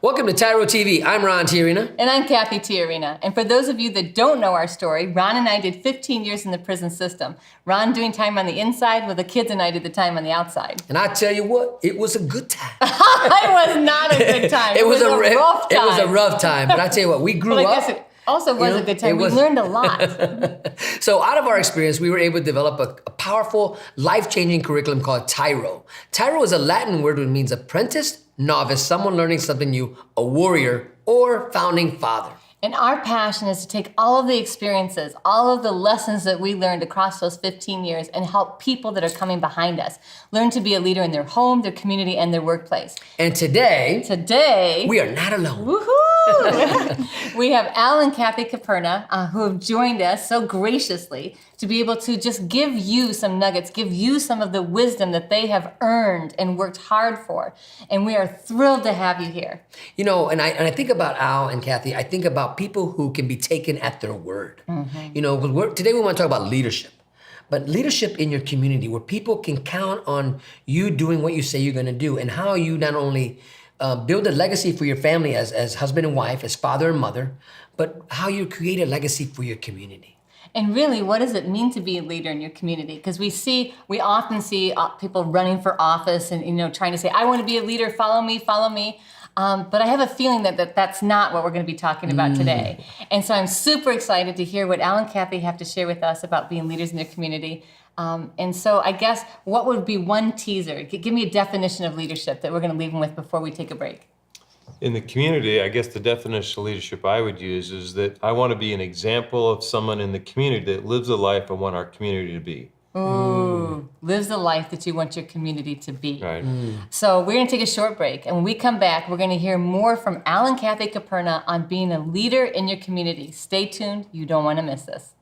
Welcome to TYRO TV. I'm Ron TYRO. And I'm Kathy Caperna. And for those of you that don't know our story, Ron and I did 15 years in the prison system. Ron doing time on the inside, while the kids and I did the time on the outside. And I tell you what, it was a good time. It was not a good time. It was a rough time. It was a rough time. But I tell you what, we grew up. I guess it also was a good time. We learned a lot. So out of our experience, we were able to develop a powerful, life-changing curriculum called TYRO. TYRO is a Latin word which means apprentice, novice, someone learning something new, a warrior, or founding father. And our passion is to take all of the experiences, all of the lessons that we learned across those 15 years and help people that are coming behind us learn to be a leader in their home, their community, and their workplace. And today, we are not alone. Woohoo! We have Al and Kathy Caperna who have joined us so graciously to be able to just give you some nuggets, give you some of the wisdom that they have earned and worked hard for. And we are thrilled to have you here. You know, and I think about Al and Kathy, I think about people who can be taken at their word. Mm-hmm. You know, today we want to talk about leadership. But leadership in your community where people can count on you doing what you say you're going to do and how you not only build a legacy for your family as husband and wife, as father and mother, but how you create a legacy for your community. And really, what does it mean to be a leader in your community? Because we often see people running for office and trying to say, I want to be a leader, follow me, follow me. But I have a feeling that's not what we're going to be talking about today. And so I'm super excited to hear what Al and Kathy have to share with us about being leaders in their community. And so I guess what would be one teaser? Give me a definition of leadership that we're going to leave them with before we take a break. In the community, I guess the definition of leadership I would use is that I want to be an example of someone in the community that lives the life I want our community to be. Ooh, lives the life that you want your community to be. Right. So we're going to take a short break, and when we come back, we're going to hear more from Al and Kathy Caperna on being a leader in your community. Stay tuned. You don't want to miss this.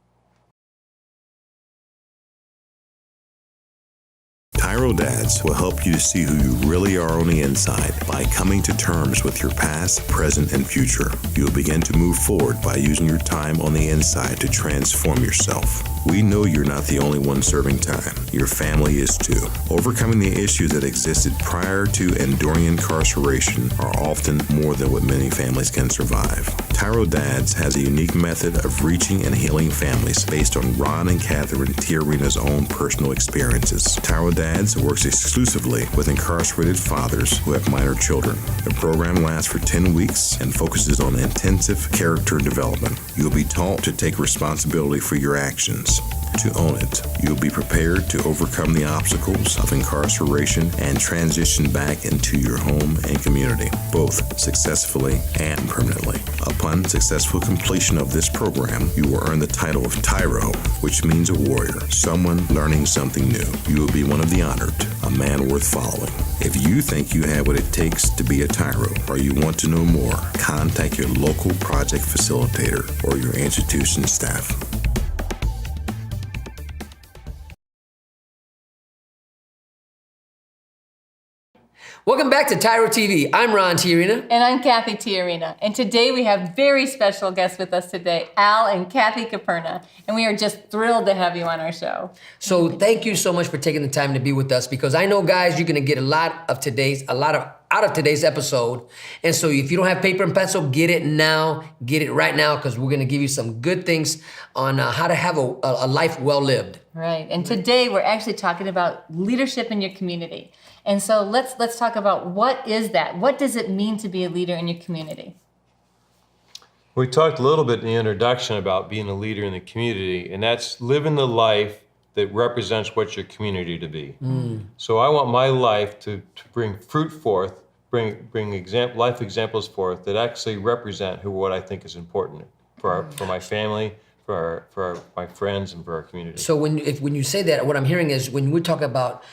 TYRO Dads will help you to see who you really are on the inside by coming to terms with your past, present, and future. You'll begin to move forward by using your time on the inside to transform yourself. We know you're not the only one serving time. Your family is too. Overcoming the issues that existed prior to and during incarceration are often more than what many families can survive. TYRO Dads has a unique method of reaching and healing families based on Ron and Catherine Caperna's own personal experiences. TYRO Dads works exclusively with incarcerated fathers who have minor children. The program lasts for 10 weeks and focuses on intensive character development. You'll be taught to take responsibility for your actions, to own it. You'll be prepared to overcome the obstacles of incarceration and transition back into your home and community, both successfully and permanently. Upon successful completion of this program, you will earn the title of TYRO, which means a warrior, someone learning something new. You will be one of the honored, a man worth following. If you think you have what it takes to be a TYRO, or you want to know more, contact your local project facilitator or your institution staff. Welcome back to TYRO TV. I'm Ron TYRO. And I'm Kathy Caperna. And today we have very special guests with us today, Al and Kathy Caperna. And we are just thrilled to have you on our show. So thank you so much for taking the time to be with us, because I know, guys, you're going to get a lot out of today's episode. And so if you don't have paper and pencil, get it now. Get it right now, because we're going to give you some good things on how to have a life well lived. Right. And today we're actually talking about leadership in your community. And so let's talk about what is that? What does it mean to be a leader in your community? We talked a little bit in the introduction about being a leader in the community, and that's living the life that represents what your community to be. So I want my life to bring fruit forth, bring life examples forth that actually represent what I think is important for my family, for my friends, and for our community. So when you say that, what I'm hearing is when we talk about,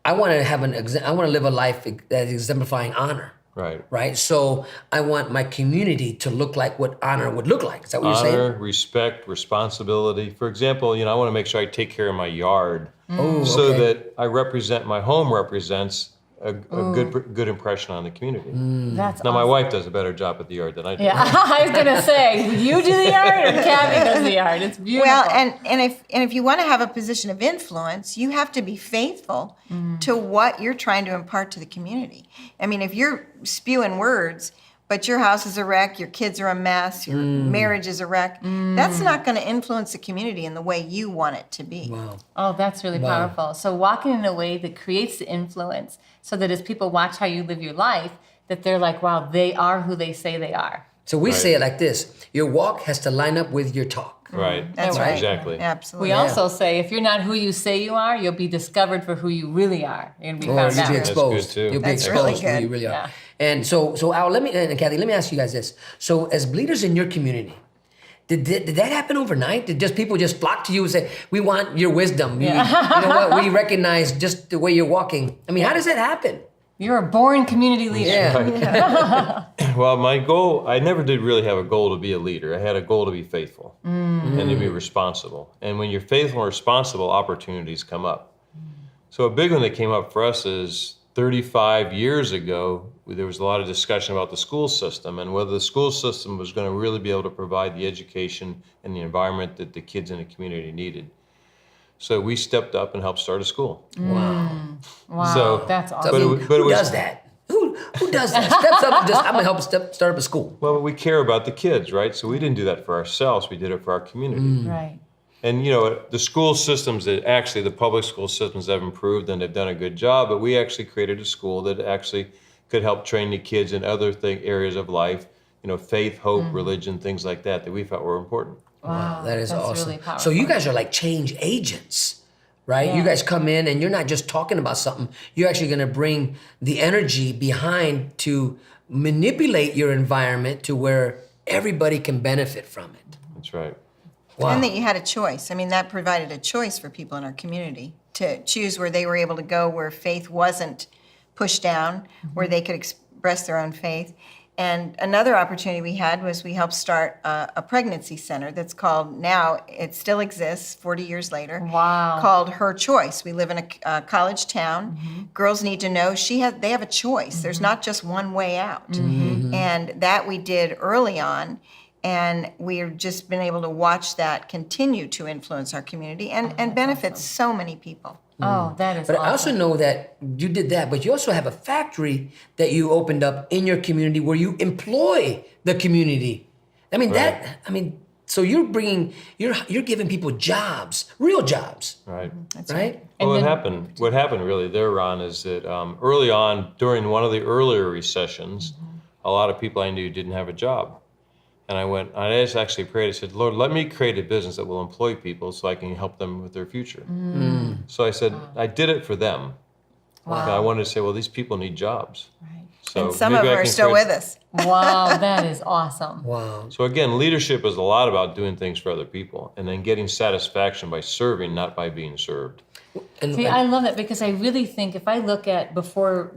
I want to live a life that is exemplifying honor. Right. So I want my community to look like what honor would look like. Is that what you're saying? Honor, respect, responsibility. For example, I want to make sure I take care of my yard that my home represents a good impression on the community. That's now, awesome. My wife does a better job at the yard than I do. Yeah, I was gonna say, you do the yard or Kathy does the yard? It's beautiful. Well, and if you want to have a position of influence, you have to be faithful to what you're trying to impart to the community. I mean, if you're spewing words but your house is a wreck, your kids are a mess, your marriage is a wreck, that's not going to influence the community in the way you want it to be. Wow. Oh, that's really Wow. powerful. So walking in a way that creates the influence so that as people watch how you live your life, that they're like, wow, they are who they say they are. So we say it like this: your walk has to line up with your talk. Right. That's right. Exactly. Absolutely. We also say if you're not who you say you are, you'll be discovered for who you really are. You're going to be Or found you'll be out. exposed. too. You'll be That's exposed really for who you good. really are. Yeah. And so Al, and Kathy, let me ask you guys this. So as leaders in your community, did that happen overnight? Did just people just flock to you and say, we want your wisdom? You know what? We recognize just the way you're walking. I mean, how does that happen? You're a born community leader. Yeah. Well, my goal, I never did really have a goal to be a leader. I had a goal to be faithful and to be responsible. And when you're faithful and responsible, opportunities come up. So a big one that came up for us is 35 years ago, there was a lot of discussion about the school system and whether the school system was going to really be able to provide the education and the environment that the kids in the community needed. So we stepped up and helped start a school. Wow. Wow, So- that's So awesome. who does that? Who does that? Steps up and just, I'm going to help start up a school. Well, we care about the kids, right? So we didn't do that for ourselves. We did it for our community. Right. And you know, the school systems that actually the public school systems have improved and they've done a good job, but we actually created a school that actually could help train the kids in other areas of life, you know, faith, hope, religion, things like that we felt were important. Wow, that is that's awesome. really powerful. So you guys are like change agents, right? Yeah. You guys come in and you're not just talking about something. You're actually going to bring the energy behind to manipulate your environment to where everybody can benefit from it. That's right. Wow. And that you had a choice. I mean, that provided a choice for people in our community to choose where they were able to go, where faith wasn't pushed down, where they could express their own faith. And another opportunity we had was we helped start a pregnancy center that's called, now it still exists 40 years later. Wow. Called Her Choice. We live in a college town. Girls need to know they have a choice. There's not just one way out. And that we did early on. And we've just been able to watch that continue to influence our community and benefit so many people. Oh, that is But awesome. I also know that you did that, but you also have a factory that you opened up in your community where you employ the community. I mean, so you're giving people jobs, real jobs, Right. right? Well, then- what happened really there, Ron, is that early on, during one of the earlier recessions, a lot of people I knew didn't have a job. And I just actually prayed, I said, Lord, let me create a business that will employ people so I can help them with their future. So I said, I did it for them. Wow. And I wanted to say, well, these people need jobs. Right. So And some of maybe I them are can still create- with us. Wow, that is awesome. Wow. So again, leadership is a lot about doing things for other people and then getting satisfaction by serving, not by being served. And, See, I love that because I really think if I look at before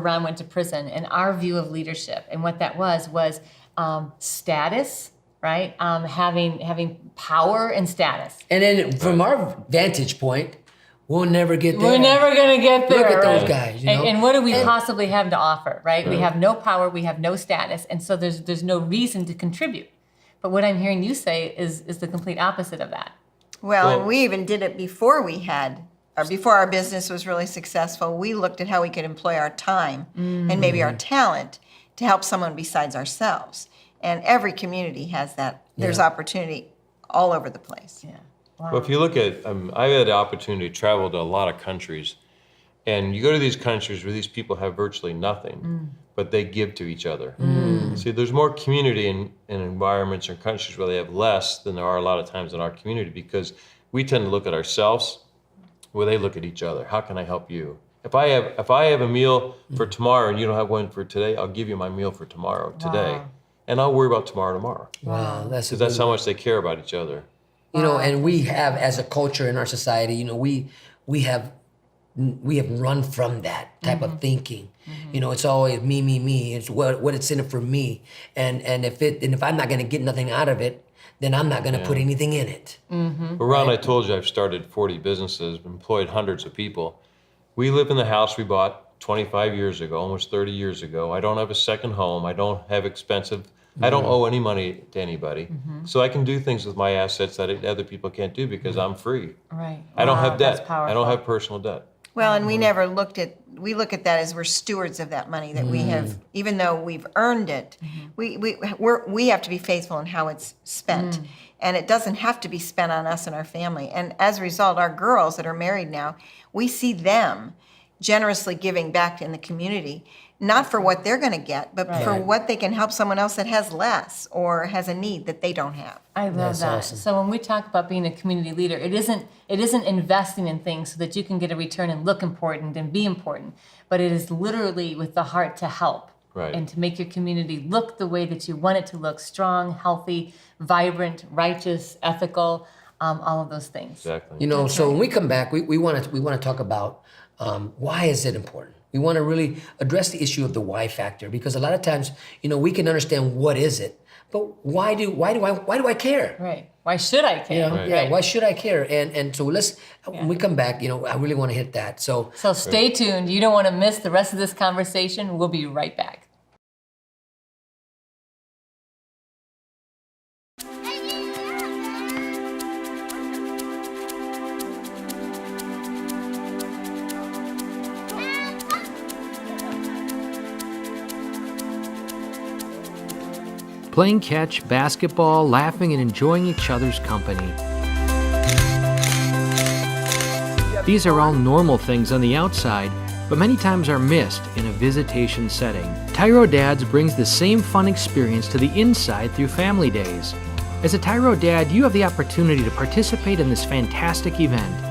Ron went to prison and our view of leadership and what that was status, right? Having power and status. and then from our vantage point, we'll never get there. We're never gonna get there. Look at those right? guys, you know? And what do we possibly have to offer, right? We have no power, we have no status, and so there's no reason to contribute. But what I'm hearing you say is the complete opposite of that. Well, and we even did it before before our business was really successful. We looked at how we could employ our time and maybe our talent to help someone besides ourselves. And every community has that. There's opportunity all over the place. Yeah. Wow. Well, if you look at, I've had the opportunity to travel to a lot of countries, and you go to these countries where these people have virtually nothing, but they give to each other. See, there's more community in environments or countries where they have less than there are a lot of times in our community because we tend to look at ourselves where they look at each other. How can I help you? If I have a meal for tomorrow and you don't have one for today, I'll give you my meal for tomorrow, today. And I'll worry about tomorrow. Wow, Because that's how much they care about each other. You know, and we have, as a culture in our society, you know, we have run from that type of thinking. You know, it's always me. It's what it's in it for me, and if I'm not going to get nothing out of it, then I'm not going to put anything in it. But Ron, I told you I've started 40 businesses, employed hundreds of people. We live in the house we bought 25 years ago, almost 30 years ago. I don't have a second home. I don't have I don't owe any money to anybody. So I can do things with my assets that other people can't do because I'm free. Right. I don't Wow, have that's debt. I powerful. don't have personal debt. Well, and we never we look at that as we're stewards of that money that we have, even though we've earned it, we have to be faithful in how it's spent. And it doesn't have to be spent on us and our family. And as a result, our girls that are married now, we see them generously giving back in the community, not for what they're going to get, but for what they can help someone else that has less or has a need that they don't have. I love That's that. awesome. So when we talk about being a community leader, it isn't investing in things so that you can get a return and look important and be important, but it is literally with the heart to help and to make your community look the way that you want it to look: strong, healthy, vibrant, righteous, ethical, all of those things. Exactly. You know, so when we come back, we want to talk about why is it important. We want to really address the issue of the why factor, because a lot of times, you know, we can understand what is it, but why do I care? Right. Why should I care? You know, Right. yeah, why should I care? And so when we come back, you know, I really want to hit that. So So stay tuned. You don't want to miss the rest of this conversation. We'll be right back. Playing catch, basketball, laughing, and enjoying each other's company. These are all normal things on the outside, but many times are missed in a visitation setting. TYRO Dads brings the same fun experience to the inside through Family Days. As a TYRO Dad, you have the opportunity to participate in this fantastic event.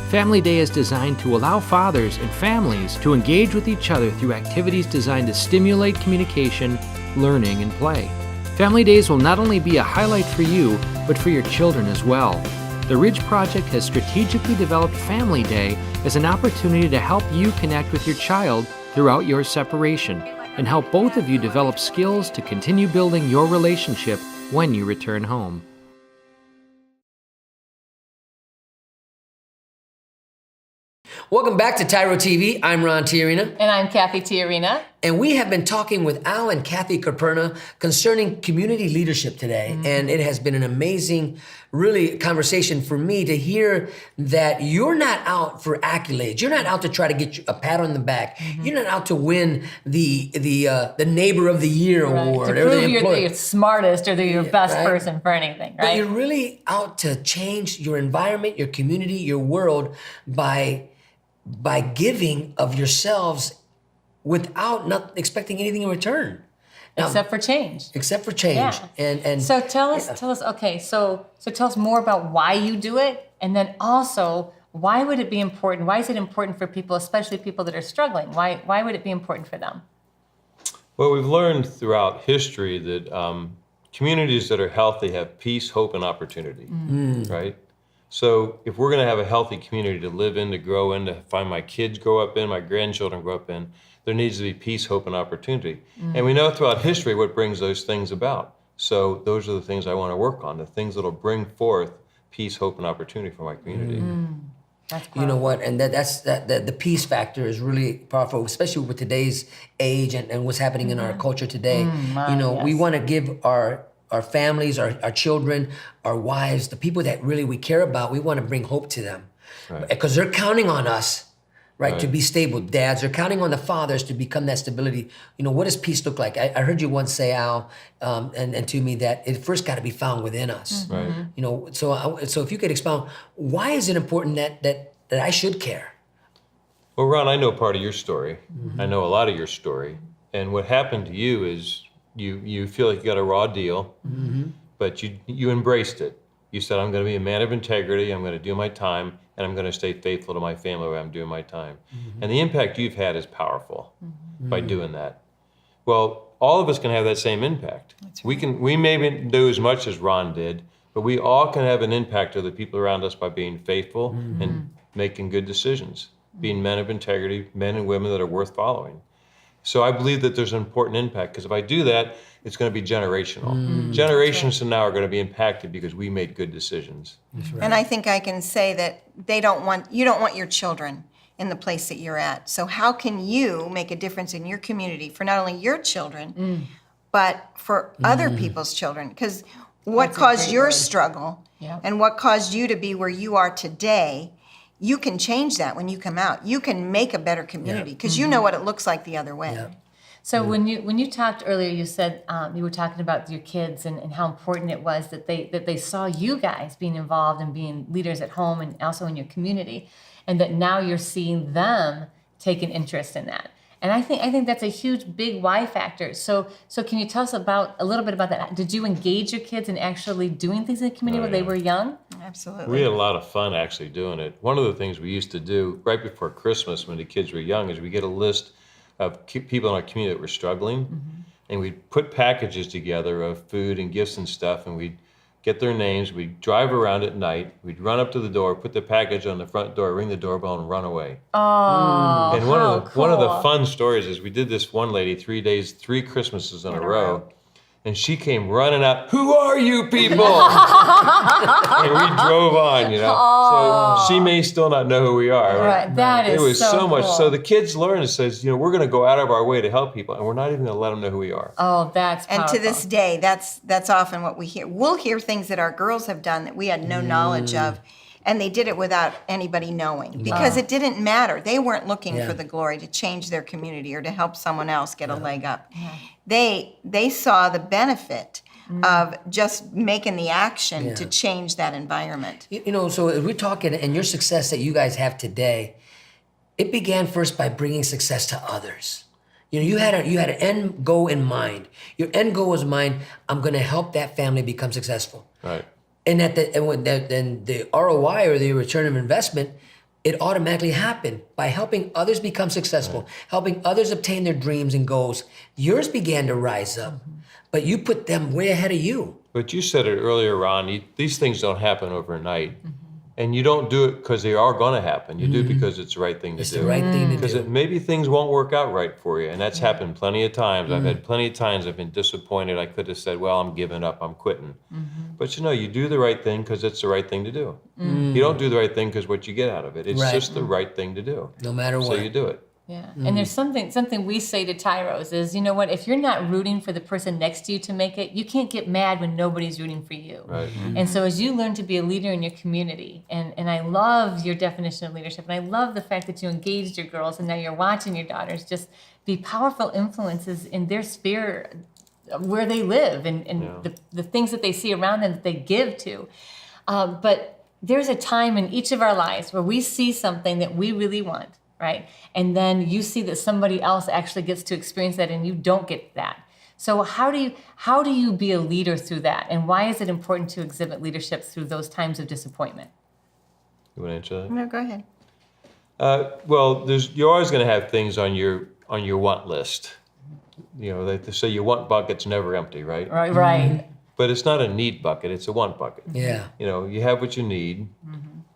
Family Day is designed to allow fathers and families to engage with each other through activities designed to stimulate communication, learning, and play. Family Days will not only be a highlight for you, but for your children as well. The Ridge Project has strategically developed Family Day as an opportunity to help you connect with your child throughout your separation and help both of you develop skills to continue building your relationship when you return home. welcome back to TYRO TV. I'm Ron TYRO. And I'm Kathy Caperna. And we have been talking with Al and Kathy Caperna concerning community leadership today. And it has been an amazing, really, conversation for me to hear that you're not out for accolades. You're not out to try to get a pat on the back. You're not out to win the Neighbor of the Year award. To or prove the you're employee. the smartest or you're the best right. person for anything, But right? you're really out to change your environment, your community, your world by giving of yourselves without not expecting anything in return. Now, Except for change. except for change. Yeah. And So tell us, okay, so tell us more about why you do it, and then also, why would it be important? Why is it important for people, especially people that are struggling? Why would it be important for them? Well, we've learned throughout history that communities that are healthy have peace, hope, and opportunity, right? So if we're going to have a healthy community to live in, to grow in, to find my kids grow up in, my grandchildren grow up in, there needs to be peace, hope, and opportunity. And we know throughout history what brings those things about. So those are the things I want to work on, the things that will bring forth peace, hope, and opportunity for my community. That's you know what? And that's the peace factor is really powerful, especially with today's age and what's happening in our culture today. We want to give our families, our children, our wives, the people that really we care about, we want to bring hope to them. Because they're counting on us, right, to be stable. Dads are counting on the fathers to become that stability. You know, what does peace look like? I heard you once say, Al, and to me, that it first got to be found within us. Right. You know, so if you could expound, why is it important that I should care? Well, Ron, I know part of your story. I know a lot of your story. And what happened to you is you feel like you got a raw deal, but you embraced it. You said, I'm going to be a man of integrity, I'm going to do my time, and I'm going to stay faithful to my family where I'm doing my time. And the impact you've had is powerful by doing that. Well, all of us can have that same impact. We may do as much as Ron did, but we all can have an impact on the people around us by being faithful and making good decisions, being men of integrity, men and women that are worth following. So I believe that there's an important impact, because if I do that, it's going to be generational. Generations from now are going to be impacted because we made good decisions. And I think I can say that you don't want your children in the place that you're at. So how can you make a difference in your community for not only your children, but for other people's children? Because what That's a caused great your word. struggle Yep. and what caused you to be where you are today, you can change that when you come out. You can make a better community because you know what it looks like the other way. Yeah. So when you talked earlier, you said you were talking about your kids and how important it was that they saw you guys being involved and being leaders at home and also in your community, and that now you're seeing them take an interest in that. And I think that's a huge big why factor. So can you tell us a little bit about that? Did you engage your kids in actually doing things in the community when they were young? Absolutely. We had a lot of fun actually doing it. One of the things we used to do right before Christmas when the kids were young is we get a list of people in our community that were struggling, and we'd put packages together of food and gifts and stuff, and we'd get their names, we'd drive around at night, we'd run up to the door, put the package on the front door, ring the doorbell, and run away. Oh, And how one of the cool. fun stories is we did this one lady 3 days, 3 Christmases in a row. And she came running out, "Who are you people?" And we drove on, So she may still not know who we are. Right, that It is was so much. cool. So the kids learn and says, we're going to go out of our way to help people, and we're not even going to let them know who we are. Oh, that's And powerful. to this day, that's often what we hear. We'll hear things that our girls have done that we had no knowledge of, and they did it without anybody knowing because it didn't matter. They weren't looking for the glory to change their community or to help someone else get a leg up. They saw the benefit of just making the action to change that environment. So as we're talking, and your success that you guys have today, it began first by bringing success to others. You had an end goal in mind. Your end goal was mine. I'm going to help that family become successful. Right. And the ROI or the return of investment, it automatically happened by helping others become successful, helping others obtain their dreams and goals. Yours began to rise up, but you put them way ahead of you. But you said it earlier, Ron, these things don't happen overnight. And you don't do it because they are going to happen. You do it because it's the right thing to It's do. the right thing to Because do. maybe things won't work out right for you. And that's happened plenty of times. I've had plenty of times I've been disappointed. I could have said, well, I'm giving up, I'm quitting. But you do the right thing because it's the right thing to do. You don't do the right thing because what you get out of it. It's Right. just the right thing to do. No matter So what. you do it. Yeah, and there's something we say to Tyros is, you know what, if you're not rooting for the person next to you to make it, you can't get mad when nobody's rooting for you. Right. And so as you learn to be a leader in your community, and I love your definition of leadership, and I love the fact that you engaged your girls, and now you're watching your daughters just be powerful influences in their sphere where they live, and the things that they see around them that they give to. But there's a time in each of our lives where we see something that we really want, right? And then you see that somebody else actually gets to experience that and you don't get that. So how do you be a leader through that? And why is it important to exhibit leadership through those times of disappointment? You want to answer that? No, go ahead. Well, you're always going to have things on your want list. They say your want bucket's never empty, right? Right. But it's not a need bucket, it's a want bucket. Yeah. You have what you need,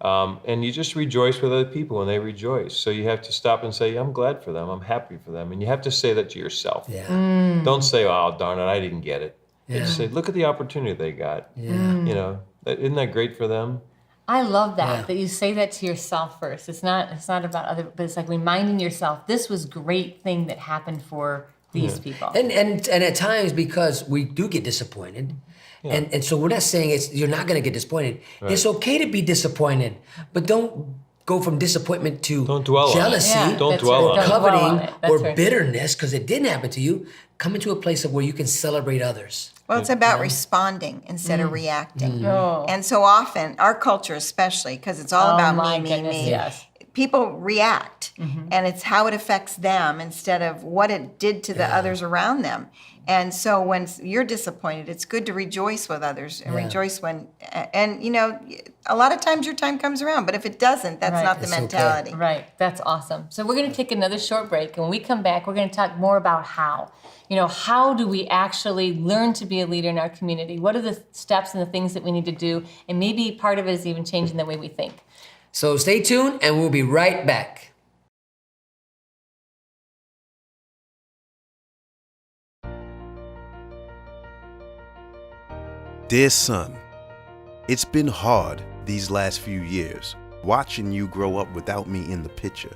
and you just rejoice with other people when they rejoice. So you have to stop and say, I'm glad for them, I'm happy for them. And you have to say that to yourself. Yeah. Don't say, oh, darn it, I didn't get it. Yeah. Just say, look at the opportunity they got. Yeah. Isn't that great for them? I love that, Yeah. that you say that to yourself first. It's not about other, but it's like reminding yourself, this was great thing that happened for these people. And at times, because we do get disappointed, and so we're not saying you're not going to get disappointed. Right. It's okay to be disappointed, but don't go from disappointment to Don't dwell on it. jealousy, Yeah, Don't that's dwell right. on Don't it. dwell on coveting, it. That's or right. bitterness because it didn't happen to you. Come into a place of where you can celebrate others. Well, it's about responding instead of reacting. Oh. And so often, our culture especially, because it's all Oh, about my me, goodness, me, yes. people react, and it's how it affects them instead of what it did to the others around them. And so when you're disappointed, it's good to rejoice with others and rejoice when, and a lot of times your time comes around, but if it doesn't, that's Right. not the It's okay. mentality. Right, that's awesome. So we're going to take another short break, and when we come back, we're going to talk more about how. How do we actually learn to be a leader in our community? What are the steps and the things that we need to do? And maybe part of it is even changing the way we think. So stay tuned, and we'll be right back. Dear son, it's been hard these last few years, watching you grow up without me in the picture.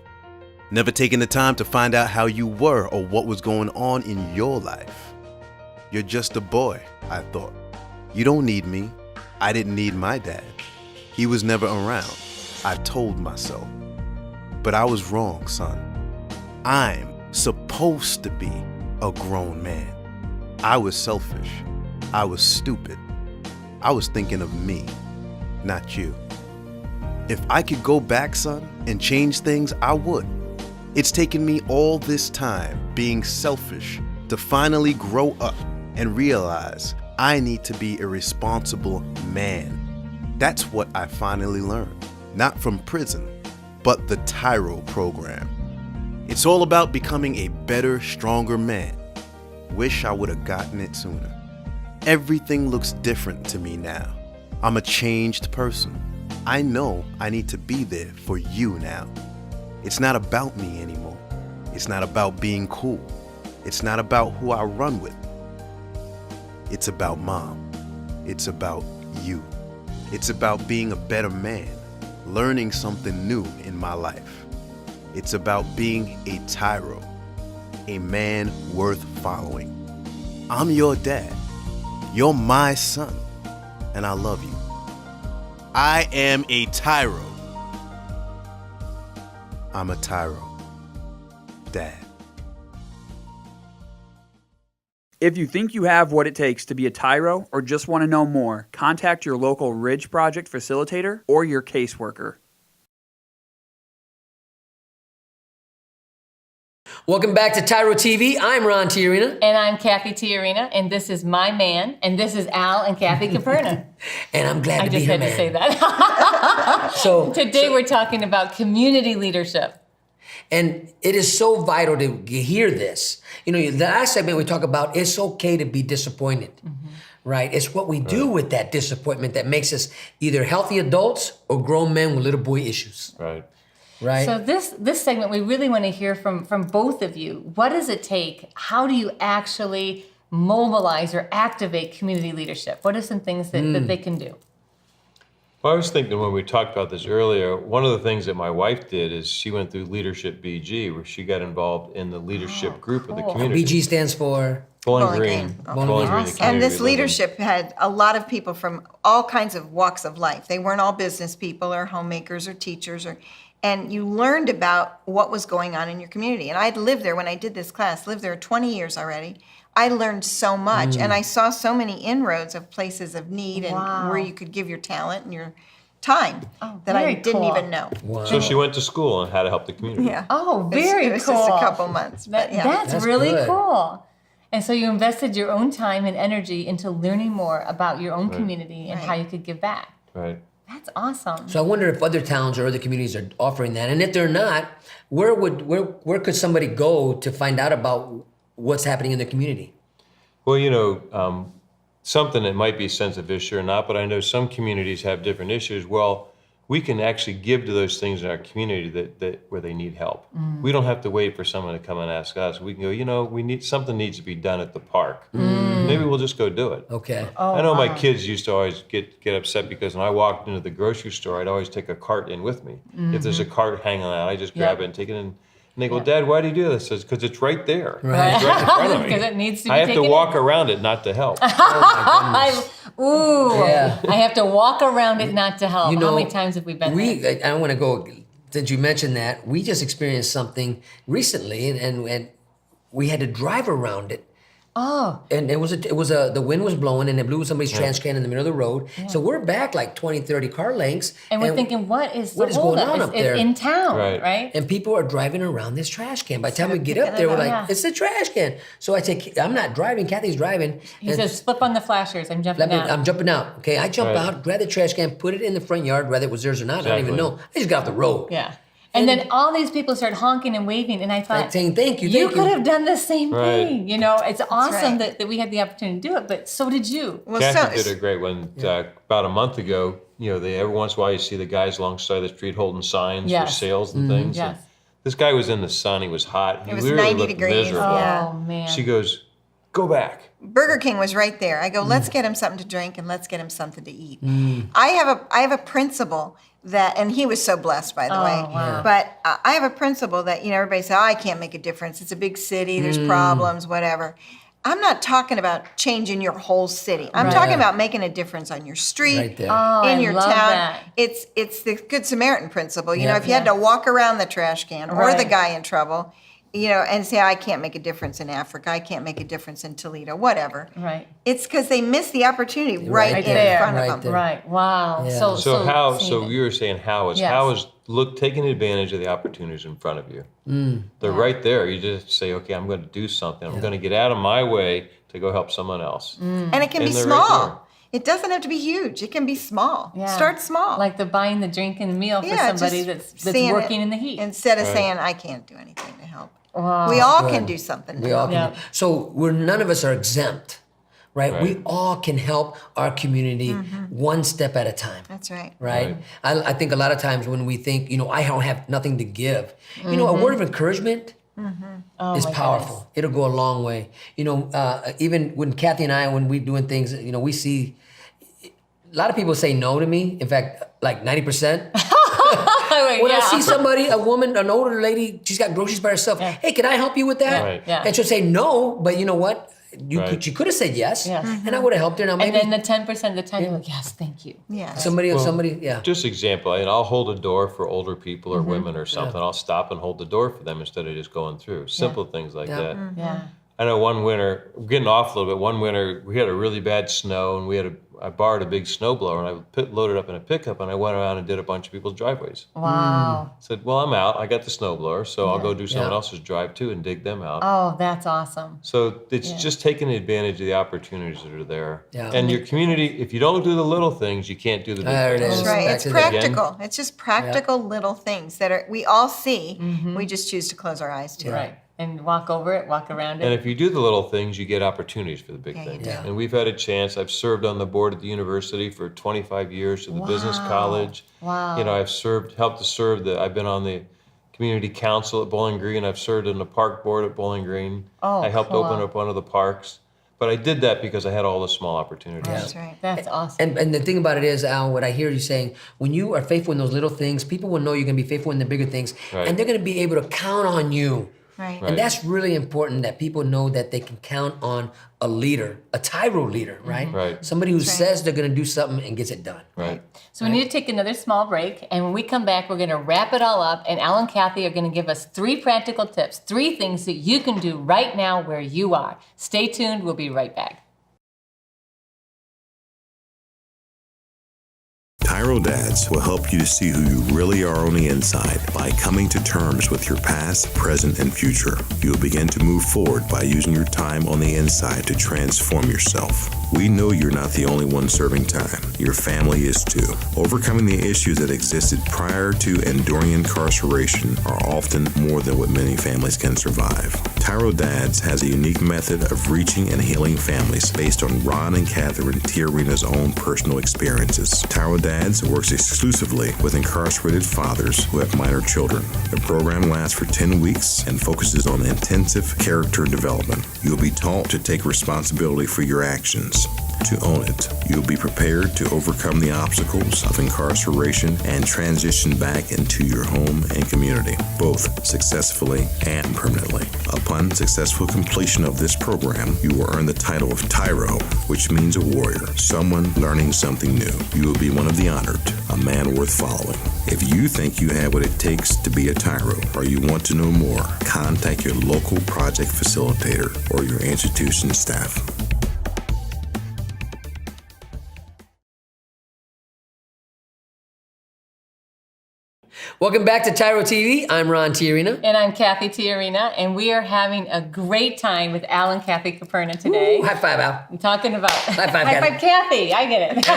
Never taking the time to find out how you were or what was going on in your life. You're just a boy, I thought. You don't need me. I didn't need my dad. He was never around. I told myself. But I was wrong, son. I'm supposed to be a grown man. I was selfish. I was stupid. I was thinking of me, not you. If I could go back, son, and change things, I would. It's taken me all this time being selfish to finally grow up and realize I need to be a responsible man. That's what I finally learned, not from prison, but the TYRO program. It's all about becoming a better, stronger man. Wish I would have gotten it sooner. Everything looks different to me now. I'm a changed person. I know I need to be there for you now. It's not about me anymore. It's not about being cool. It's not about who I run with. It's about Mom. It's about you. It's about being a better man, learning something new in my life. It's about being a TYRO, a man worth following. I'm your dad. You're my son, and I love you. I am a TYRO. I'm a TYRO. Dad. If you think you have what it takes to be a TYRO or just want to know more, contact your local Ridge Project facilitator or your caseworker. Welcome back to TYRO TV. I'm Ron TYRO. And I'm Kathy Caperna, and this is my man, and this is Al and Kathy Caperna. And I'm glad I to be just here, had man. to say that. So Today we're talking about community leadership. And it is so vital to hear this. You know, the last segment we talk about, it's okay to be disappointed, right? It's what we do with that disappointment that makes us either healthy adults or grown men with little boy issues, Right. right? So this segment, we really want to hear from both of you. What does it take? How do you actually mobilize or activate community leadership? What are some things that they can do? Well, I was thinking when we talked about this earlier, one of the things that my wife did is she went through Leadership BG, where she got involved in the leadership group of the community. BG stands for Bowling Bowling Green. Green. Bowling Green, the Awesome. community And this we live in. leadership had a lot of people from all kinds of walks of life. They weren't all business people or homemakers or teachers, and you learned about what was going on in your community. And I'd lived there when I did this class, lived there 20 years already. I learned so much, and I saw so many inroads of places of need and where you could give your talent and your time that I very didn't cool. even know. So she went to school on how to help the community. Yeah. Oh, very it was cool. just a couple months, but yeah. That's really good. cool. And so you invested your own time and energy into learning more about your own community and how you could give back. Right. That's awesome. So I wonder if other towns or other communities are offering that, and if they're not, where could somebody go to find out about what's happening in the community? Well, you know, something that might be a sensitive issue or not, but I know some communities have different issues. Well, we can actually give to those things in our community that where they need help. We don't have to wait for someone to come and ask us. We can go, you know, something needs to be done at the park. Maybe we'll just go do it. Okay. I know my kids used to always get upset because when I walked into the grocery store, I'd always take a cart in with me. If there's a cart hanging out, I just grab it and take it in. And they go, Dad, why do you do this? I says, because it's right there. Right. It's right in front of me. Because it needs to be I have to taken walk around it, not to help. Oh my goodness. Yeah. I have to walk around it not to help. You know, How many times have we been there? I want to go, since you mentioned that, we just experienced something recently and we had to drive around it. Oh, And the wind was blowing and it blew somebody's trash can in the middle of the road. So we're back like 20, 30 car lengths. and we're thinking, what is what is going on up there? It's in town, Right. right? And people are driving around this trash can. By the time we get up picking there, it we're up. like, Yeah. it's a trash can. So I'm not driving, Kathy's driving. He says, flip on the flashers. I'm jumping out. I'm jumping out. Okay, I jump Right. out, grab the trash can, put it in the front yard, whether it was theirs or not. I don't even Exactly. know. I just got off the road. Yeah. And then all these people start honking and waving, and I thought, Like saying, thank you, you thank could you. have done the same Right. thing. You know, it's awesome right. that we had the opportunity to do it, but so did you. Well, Cathy so, did a great one about a month ago. You know, every once in a while you see the guys alongside the street holding signs for Yes. sales and things. Yes. And this guy was in the sun. He was hot. He It was literally 90 looked degrees. miserable. Yeah. Oh, man. She goes, go back. Burger King was right there. I go, let's get him something to drink and let's get him something to eat. I have a principle that, and he was so blessed, by the way. Wow. But I have a principle that, you know, everybody says, oh, I can't make a difference. It's a big city. There's problems, whatever. I'm not talking about changing your whole city. I'm talking about making a difference on your street, Right there. Oh, in I your love town. that. It's the Good Samaritan principle. You Yeah. know, if you had to walk around the trash can or the Right. guy in trouble, you know, and say, I can't make a difference in Africa, I can't make a difference in Toledo, whatever. Right. It's because they miss the opportunity right Right in there. front Right of them. there. Right. Wow. Yeah. So you were saying how is Yes. taking advantage of the opportunities in front of you. They're Yeah. right there. You just say, okay, I'm going to do something. I'm going to get out of my way to go help someone else. And it can be And they're right small. It doesn't have to be huge. It can be small. Yeah. Start small. Like the buying the drink and the meal for Yeah, somebody just that's seeing working it in the heat. Instead of Right. saying, I can't do anything to help. Wow. We all Good. can do something. We all can. Yeah. So none of us are exempt, right? Right. We all can help our community one step at a time. That's right. Right. I think a lot of times when we think, you know, I don't have nothing to give, you know, a word of encouragement Oh, is my powerful. goodness. It'll go a long way. You know, even when Kathy and I, when we doing things, you know, we see a lot of people say no to me. In fact, like 90%. When I see somebody, a woman, an older lady, she's got groceries by herself. Yeah. Hey, can I help you with that? Right. Yeah. And she'll say no, but you know what? Right. She could have said yes, Yes. and I would have helped her. Now And maybe then the 10% of the time, you're like, yes, thank you. Yeah. somebody, yeah. Just example, and I'll hold a door for older people or women or something. I'll stop and hold the door for them instead of just going through. Simple things like Yeah. that. Yeah. I know one winter, I'm getting off a little bit. One winter, we had a really bad snow, and I borrowed a big snowblower, and I loaded up in a pickup, and I went around and did a bunch of people's driveways. Wow. Said, well, I'm out. I got the snowblower, so I'll go do someone Yeah. else's drive too and dig them out. Oh, that's awesome. So it's just taking advantage of the opportunities that are there. Yeah. And your community, if you don't do the little things, you can't do the big There it things. is. That's right. Back It's to that. practical. It's just practical little things that we all see. We just choose to close our eyes to. Right. And walk over it, walk around And it. if you do the little things, you get opportunities for the big Yeah, you things. do. And we've had a chance. I've served on the board at the university for 25 years to the business college. Wow. You know, helped to serve I've been on the community council at Bowling Green. I've served on the park board at Bowling Green. Oh, I helped cool. open up one of the parks. But I did that because I had all the small opportunities. That's right. That's awesome. And the thing about it is, Al, what I hear you saying, when you are faithful in those little things, people will know you're going to be faithful in the bigger things, Right. and they're going to be able to count on you. Right. Right. And that's really important that people know that they can count on a leader, a TYRO leader, right? Right. Somebody who That's right. says they're going to do something and gets it done. Right. So we need to take another small break, and when we come back, we're going to wrap it all up, and Al and Kathy are going to give us 3 practical tips, 3 things that you can do right now where you are. Stay tuned. We'll be right back. TYRO Dads will help you to see who you really are on the inside by coming to terms with your past, present, and future. You will begin to move forward by using your time on the inside to transform yourself. We know you're not the only one serving time. Your family is too. Overcoming the issues that existed prior to and during incarceration are often more than what many families can survive. TYRO Dads has a unique method of reaching and healing families based on Ron and Catherine TYRO's own personal experiences. TYRO Dads works exclusively with incarcerated fathers who have minor children. The program lasts for 10 weeks and focuses on intensive character development. You'll be taught to take responsibility for your actions, to own it. You'll be prepared to overcome the obstacles of incarceration and transition back into your home and community, both successfully and permanently. Upon successful completion of this program, you will earn the title of TYRO, which means a warrior, someone learning something new. You will be one of the honored, a man worth following. If you think you have what it takes to be a TYRO, or you want to know more, contact your local project facilitator or your institution staff. Welcome back to TYRO TV. I'm Ron Tiarina. And I'm Kathy Caperna, and we are having a great time with Al and Kathy Caperna today. Ooh, high five, Al. I'm talking about High five, Kathy. I get it.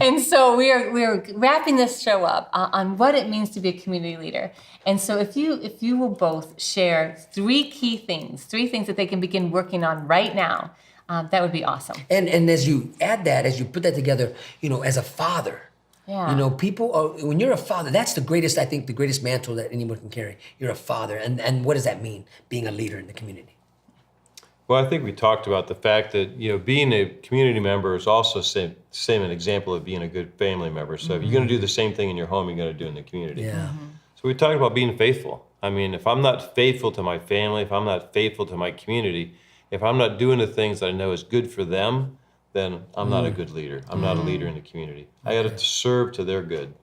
And so we're wrapping this show up on what it means to be a community leader. And so if you will both share 3 key things, 3 things that they can begin working on right now, that would be awesome. And as you add that, as you put that together, you know, as a father, Yeah. you know, people are, when you're a father, that's the greatest, I think, the greatest mantle that anyone can carry. You're a father. And what does that mean, being a leader in the community? Well, I think we talked about the fact that, you know, being a community member is also same an example of being a good family member. So if you're going to do the same thing in your home, you're going to do it in the community. Yeah. So we talked about being faithful. I mean, if I'm not faithful to my family, if I'm not faithful to my community, if I'm not doing the things that I know is good for them, then I'm not a good leader. I'm not a leader in the community. I got to serve to their good.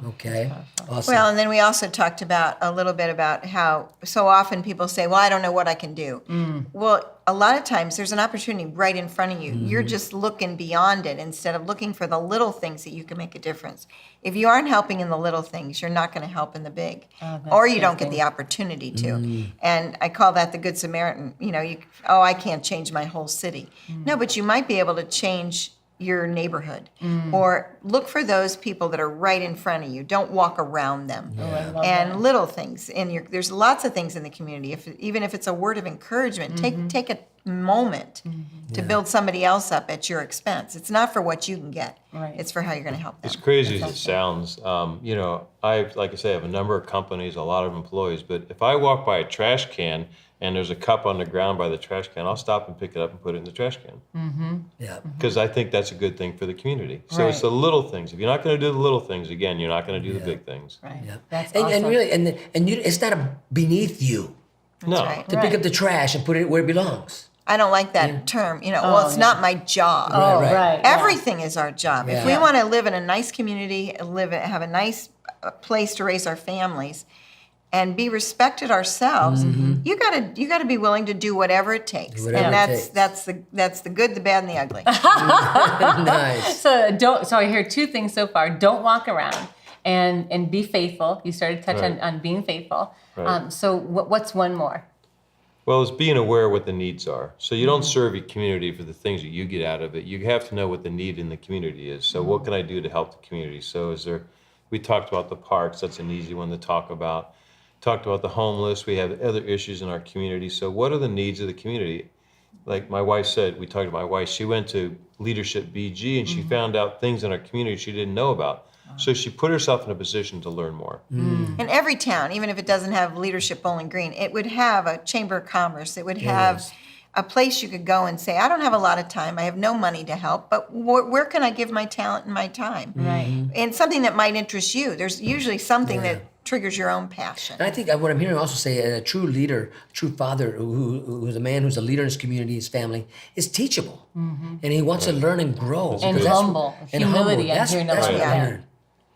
Okay. Awesome. Well, and then we also talked about a little bit about how so often people say, well, I don't know what I can do. Well, a lot of times there's an opportunity right in front of you. You're just looking beyond it instead of looking for the little things that you can make a difference. If you aren't helping in the little things, you're not going to help in the big. Or you don't get the opportunity to. And I call that the Good Samaritan. You know, I can't change my whole city. No, but you might be able to change your neighborhood or look for those people that are right in front of you. Don't walk around them. And little things there's lots of things in the community. Even if it's a word of encouragement, take a moment to build somebody else up at your expense. It's not for what you can get. Right. It's for how you're going to help them. As crazy as it sounds, you know, like I say, I have a number of companies, a lot of employees, but if I walk by a trash can and there's a cup on the ground by the trash can, I'll stop and pick it up and put it in the trash can. Yeah. Because I think that's a good thing for the community. So it's the little things. If you're not going to do the little things, again, you're not going to do the big things. Right. Yeah. That's and, awesome. and really, and you, it's not beneath you No. right. to pick up the trash and put it where it belongs. I don't like that term. You know, well, it's not my job. Oh, Right. right. yeah. Everything is our job. If we Yeah. want to live in a nice community, have a nice place to raise our families, and be respected ourselves, you gotta be willing to do whatever it takes. Whatever And it takes. that's the good, the bad, and the ugly. Nice. So I hear two things so far. Don't walk around and be faithful. You started to touch Right. on being faithful. Right. So what's one more? Well, it's being aware of what the needs are. So you don't serve your community for the things that you get out of it. You have to know what the need in the community is. So what can I do to help the community? So we talked about the parks. That's an easy one to talk about. Talked about the homeless. We have other issues in our community. So what are the needs of the community? Like my wife said, we talked to my wife. She went to Leadership BG and she found out things in our community she didn't know about. So she put herself in a position to learn more. In every town, even if it doesn't have Leadership Bowling Green, it would have a Chamber of Commerce. It would have a place you could go and say, I don't have a lot of time. I have no money to help, but where can I give my talent and my time? Right. And something that might interest you. There's usually something that triggers your own passion. And I think what I'm hearing also say a true leader, true father, who's a man who's a leader in his community, his family, is teachable, and he wants to learn and grow. And because that's- humble. and Humility, I'm That's, hearing that's about what I that. heard.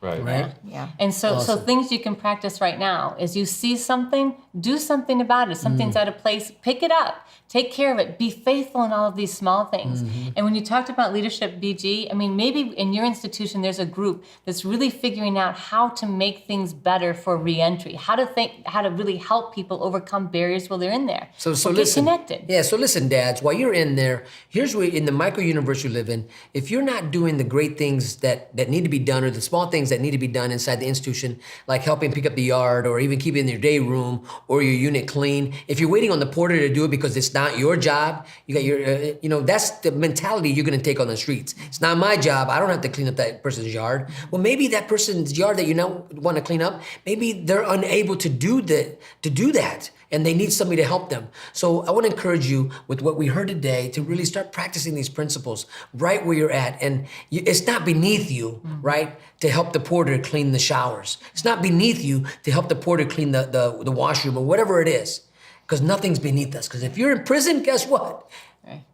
Right. Yeah. And so things you can practice right now is you see something, do something about it. Something's out of place, pick it up, take care of it, be faithful in all of these small things. And when you talked about Leadership BG, I mean, maybe in your institution there's a group that's really figuring out how to make things better for reentry, how to really help people overcome barriers while they're in there. So get listen. connected. Yeah, so listen, dads, while you're in there, here's where in the micro universe you live in, if you're not doing the great things that need to be done or the small things that need to be done inside the institution, like helping pick up the yard or even keeping your day room or your unit clean, if you're waiting on the porter to do it because it's not your job, you got your, that's the mentality you're going to take on the streets. It's not my job. I don't have to clean up that person's yard. Well, maybe that person's yard that you now want to clean up, maybe they're unable to do that. And they need somebody to help them. So I want to encourage you with what we heard today to really start practicing these principles right where you're at. And it's not beneath you, right, to help the porter clean the showers. It's not beneath you to help the porter clean the washroom or whatever it is. Because nothing's beneath us. Because if you're in prison, guess what? Right.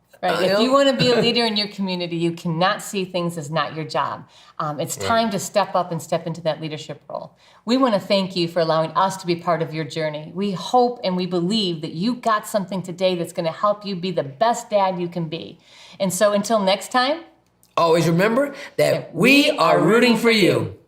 If you want to be a leader in your community, you cannot see things as not your job. It's time to step up and step into that leadership role. We want to thank you for allowing us to be part of your journey. We hope and we believe that you got something today that's going to help you be the best dad you can be. And so until next time, Always remember that we are rooting for you.